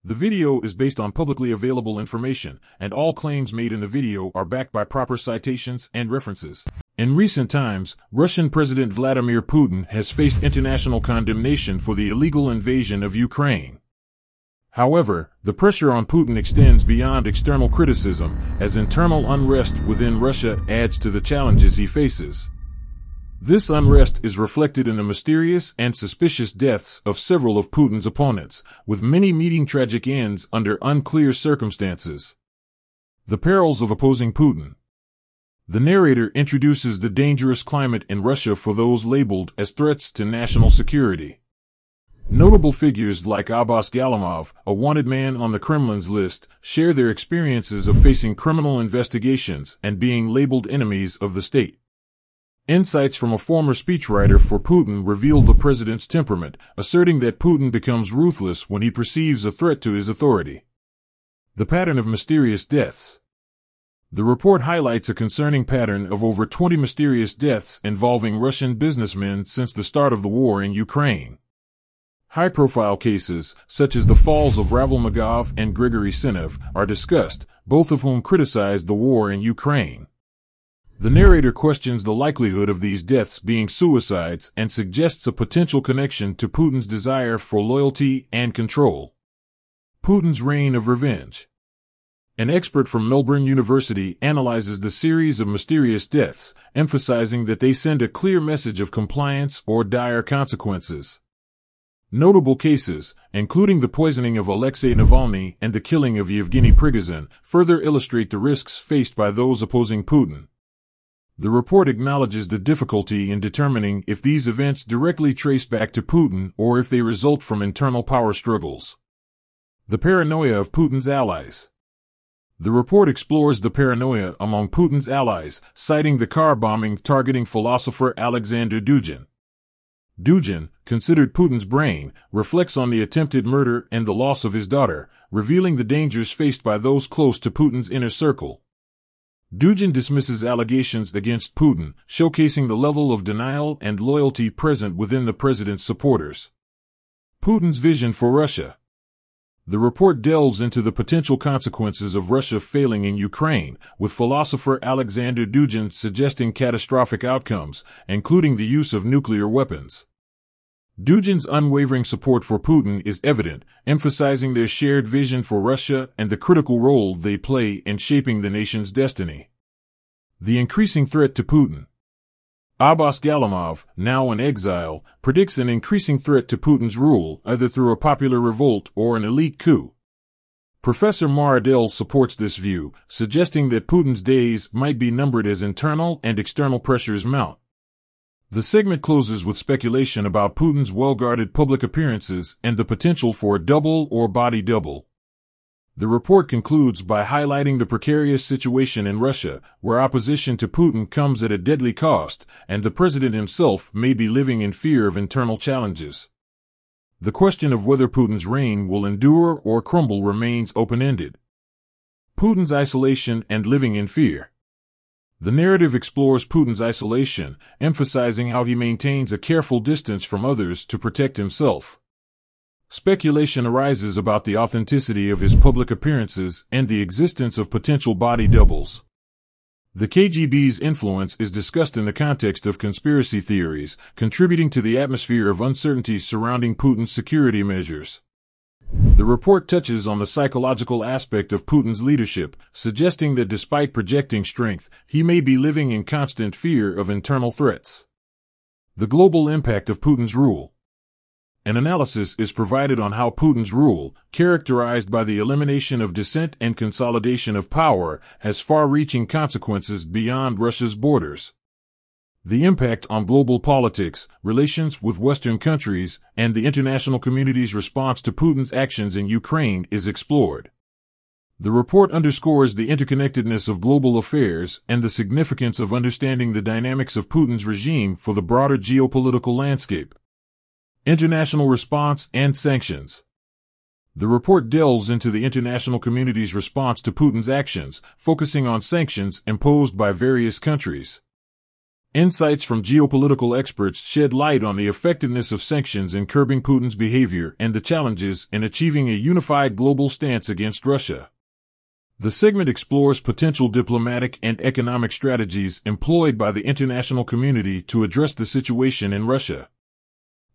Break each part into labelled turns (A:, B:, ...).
A: The video is based on publicly available information, and all claims made in the video are backed by proper citations and references. In recent times, Russian President Vladimir Putin has faced international condemnation for the illegal invasion of Ukraine. However, the pressure on Putin extends beyond external criticism, as internal unrest within Russia adds to the challenges he faces. This unrest is reflected in the mysterious and suspicious deaths of several of Putin's opponents, with many meeting tragic ends under unclear circumstances. The perils of opposing Putin. The narrator introduces the dangerous climate in Russia for those labeled as threats to national security. Notable figures like Abbas Galimov, a wanted man on the Kremlin's list, share their experiences of facing criminal investigations and being labeled enemies of the state. Insights from a former speechwriter for Putin reveal the president's temperament, asserting that Putin becomes ruthless when he perceives a threat to his authority. The pattern of mysterious deaths. The report highlights a concerning pattern of over 20 mysterious deaths involving Russian businessmen since the start of the war in Ukraine. High-profile cases, such as the falls of Ravil Magov and Grigory Senev, are discussed, both of whom criticized the war in Ukraine. The narrator questions the likelihood of these deaths being suicides and suggests a potential connection to Putin's desire for loyalty and control. Putin's reign of revenge. An expert from Melbourne University analyzes the series of mysterious deaths, emphasizing that they send a clear message of compliance or dire consequences. Notable cases, including the poisoning of Alexei Navalny and the killing of Yevgeny Prigozhin, further illustrate the risks faced by those opposing Putin. The report acknowledges the difficulty in determining if these events directly trace back to Putin or if they result from internal power struggles. The paranoia of Putin's allies. The report explores the paranoia among Putin's allies, citing the car bombing targeting philosopher Alexander Dugin. Dugin, considered Putin's brain, reflects on the attempted murder and the loss of his daughter, revealing the dangers faced by those close to Putin's inner circle. Dugin dismisses allegations against Putin, showcasing the level of denial and loyalty present within the president's supporters. Putin's vision for Russia. The report delves into the potential consequences of Russia failing in Ukraine, with philosopher Alexander Dugin suggesting catastrophic outcomes, including the use of nuclear weapons. Dugin's unwavering support for Putin is evident, emphasizing their shared vision for Russia and the critical role they play in shaping the nation's destiny. The increasing threat to Putin. Abbas Galimov, now in exile, predicts an increasing threat to Putin's rule, either through a popular revolt or an elite coup. Professor Maradel supports this view, suggesting that Putin's days might be numbered as internal and external pressures mount. The segment closes with speculation about Putin's well-guarded public appearances and the potential for a double or body double. The report concludes by highlighting the precarious situation in Russia, where opposition to Putin comes at a deadly cost, and the president himself may be living in fear of internal challenges. The question of whether Putin's reign will endure or crumble remains open-ended. Putin's isolation and living in fear. The narrative explores Putin's isolation, emphasizing how he maintains a careful distance from others to protect himself. Speculation arises about the authenticity of his public appearances and the existence of potential body doubles. The KGB's influence is discussed in the context of conspiracy theories, contributing to the atmosphere of uncertainty surrounding Putin's security measures. The report touches on the psychological aspect of Putin's leadership, suggesting that despite projecting strength, he may be living in constant fear of internal threats. The global impact of Putin's rule. An analysis is provided on how Putin's rule, characterized by the elimination of dissent and consolidation of power, has far-reaching consequences beyond Russia's borders. The impact on global politics, relations with Western countries, and the international community's response to Putin's actions in Ukraine is explored. The report underscores the interconnectedness of global affairs and the significance of understanding the dynamics of Putin's regime for the broader geopolitical landscape. International response and sanctions. The report delves into the international community's response to Putin's actions, focusing on sanctions imposed by various countries. Insights from geopolitical experts shed light on the effectiveness of sanctions in curbing Putin's behavior and the challenges in achieving a unified global stance against Russia. The segment explores potential diplomatic and economic strategies employed by the international community to address the situation in Russia.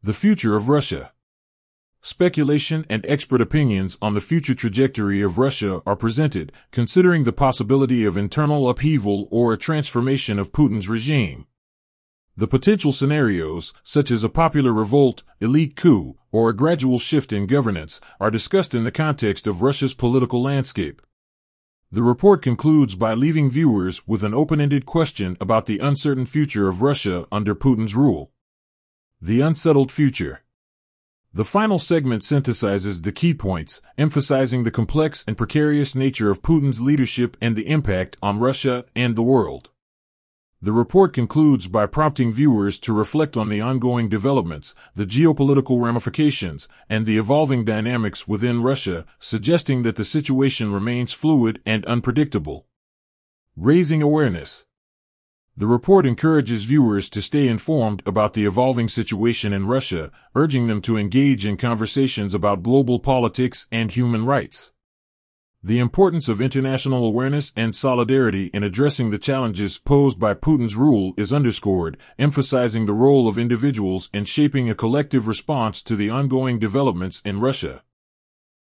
A: The future of Russia. Speculation and expert opinions on the future trajectory of Russia are presented, considering the possibility of internal upheaval or a transformation of Putin's regime. The potential scenarios, such as a popular revolt, elite coup, or a gradual shift in governance, are discussed in the context of Russia's political landscape. The report concludes by leaving viewers with an open-ended question about the uncertain future of Russia under Putin's rule. The unsettled future. The final segment synthesizes the key points, emphasizing the complex and precarious nature of Putin's leadership and the impact on Russia and the world. The report concludes by prompting viewers to reflect on the ongoing developments, the geopolitical ramifications, and the evolving dynamics within Russia, suggesting that the situation remains fluid and unpredictable. Raising awareness. The report encourages viewers to stay informed about the evolving situation in Russia, urging them to engage in conversations about global politics and human rights. The importance of international awareness and solidarity in addressing the challenges posed by Putin's rule is underscored, emphasizing the role of individuals in shaping a collective response to the ongoing developments in Russia.